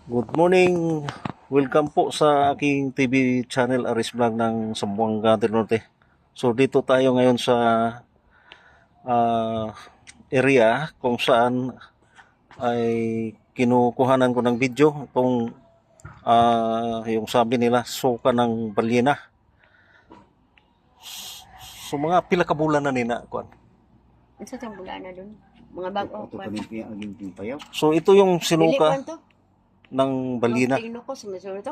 Good morning. Welcome po sa aking TV channel Aris Vlog ng Zamboanga del Norte. So dito tayo ngayon sa ah, area kung saan ay kinukuhanan ko ng video itong yung sabi nila suka ng balyena. So mga pila ka bulan na nina kuan. Isa tang bulan na dun. Mga bago Ito pa. palimpi ang aging payaw. So ito yung Dili sinuka man to. ng balyena. Tingno ko sumusuro to.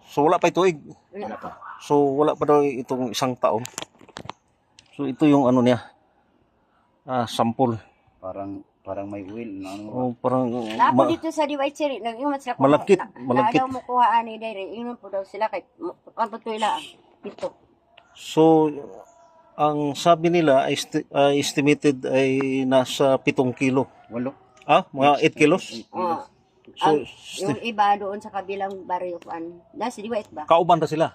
So wala pa ituig. Wala pa. So wala pa daw itong isang taon. So ito yung ano niya. Sample. Parang may will na ano. Oh, parang Lapo dito sa Diwai Cherry, nag-ingat sila ko. malagkit, Na malagkit. daw mo kuhaan ni Dere, ingon po daw sila kay kanto to ila dito. So ang sabi nila ay estimated ay nasa 7 kilo. Walo. Mga 8 kilos. Oh. So Yung iba doon sa kabilang baryo kuan. Na si Diwai ba? kauban ta sila.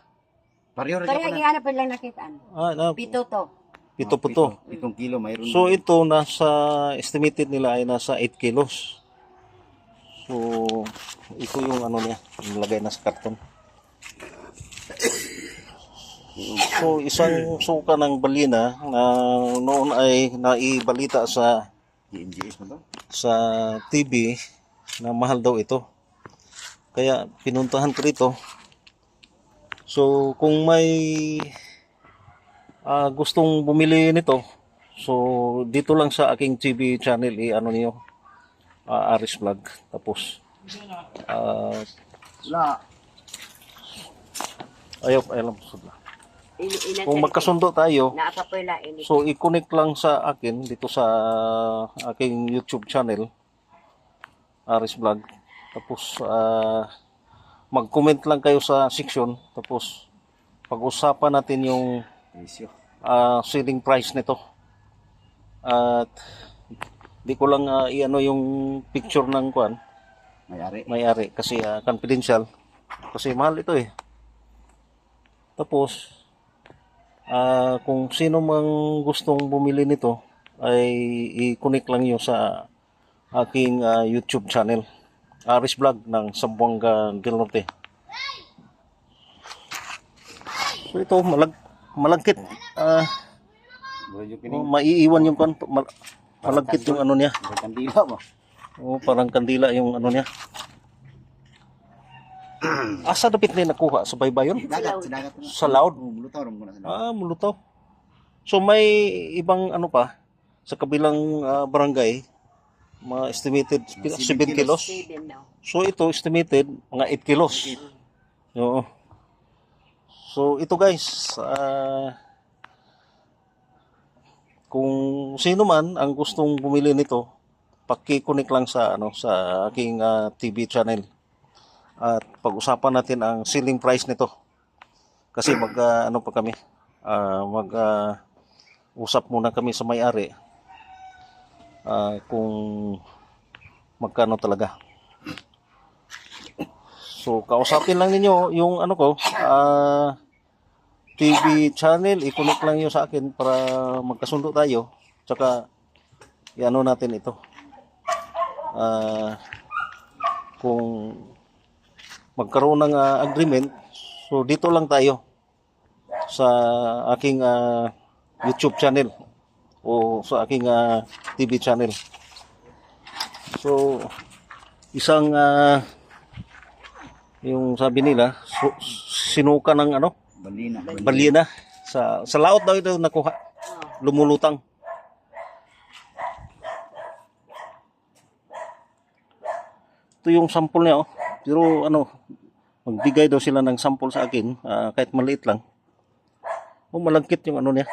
Pareho rin Pero ako na. gihanap pa lang nakitaan. Pito to. 7 po to. 7 kilo mayroon. So ito nasa estimated nila ay nasa 8 kilos. So ito yung ano niya, nilagay na sa karton. So isang suka ng balyena na noon ay naibalita sa GNGS mo to. sa TV na mahal daw ito. Kaya pinuntahan ko rito. So kung may gustong bumili nito, so dito lang sa aking TV channel i-ano niyo, Aris Vlog. Tapos Wala. alam kung magkasundo tayo, Naaka po ila ini. so i-connect lang sa akin dito sa aking YouTube channel Aris Vlog. Tapos mag-comment lang kayo sa section. Tapos pag-usapan natin yung Presyo. selling price nito. At di ko lang i-ano yung picture ng kuan May-ari. may-ari kasi confidential. Kasi mahal ito eh. Tapos kung sino mang gustong bumili nito ay i-connect lang nyo sa aking YouTube channel Aris Vlog ng Zamboanga del Norte. So ito malagkit. Bro, yung pining. Maiiwan yung malagkit yung ano niya. May kandila ba? Parang kandila yung ano niya. Asa dapit na nakuha sa baybayon? Dagat. Sa Laod. Mulutaw rin muna sa laod. Mulutaw. So may ibang ano pa sa kabilang barangay, mga estimated 7 kilos. Steven daw. So ito estimated mga 8 kilos. Oo. So ito guys, kung sino man ang gustong bumili nito, paki-connect lang sa sa aking TV channel. At pag-usapan natin ang selling price nito. Kasi ano pa kami, usap muna kami sa may-ari kung magkano talaga. So kausapin lang ninyo yung ano ko, TV channel, i-connect lang nyo sa akin para magkasundo tayo. Tsaka i-ano natin ito. Kung magkaroon ng agreement, so dito lang tayo sa aking YouTube channel o sa aking TV channel. So isang yung sabi nila sinuka ng ano balyena sa laot daw ito nakuha, lumulutang. Ito yung sample niya pero magbigay daw sila ng sample sa akin, kahit maliit lang. Malagkit yung ano niya.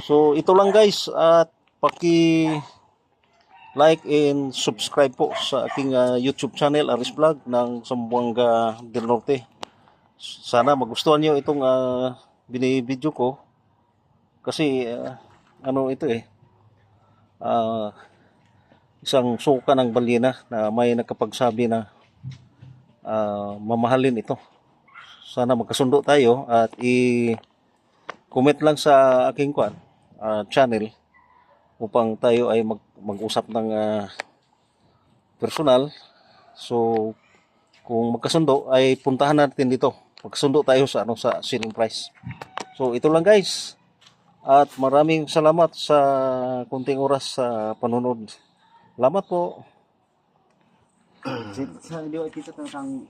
So ito lang guys, at like and subscribe po sa aking YouTube channel Aris Vlog ng Zamboanga del Norte. Sana magustuhan niyo itong binibideo ko kasi ito isang suka ng balyena na may nakapagsabi na mamahalin ito. Sana magkasundo tayo at i-comment lang sa aking channel upang tayo ay mag-usap ng personal. So kung magkasundo ay puntahan natin dito. Magkasundo tayo sa sa selling price. So ito lang guys. At maraming salamat sa kunting oras sa panunod. Salamat po. Sa video ito tentang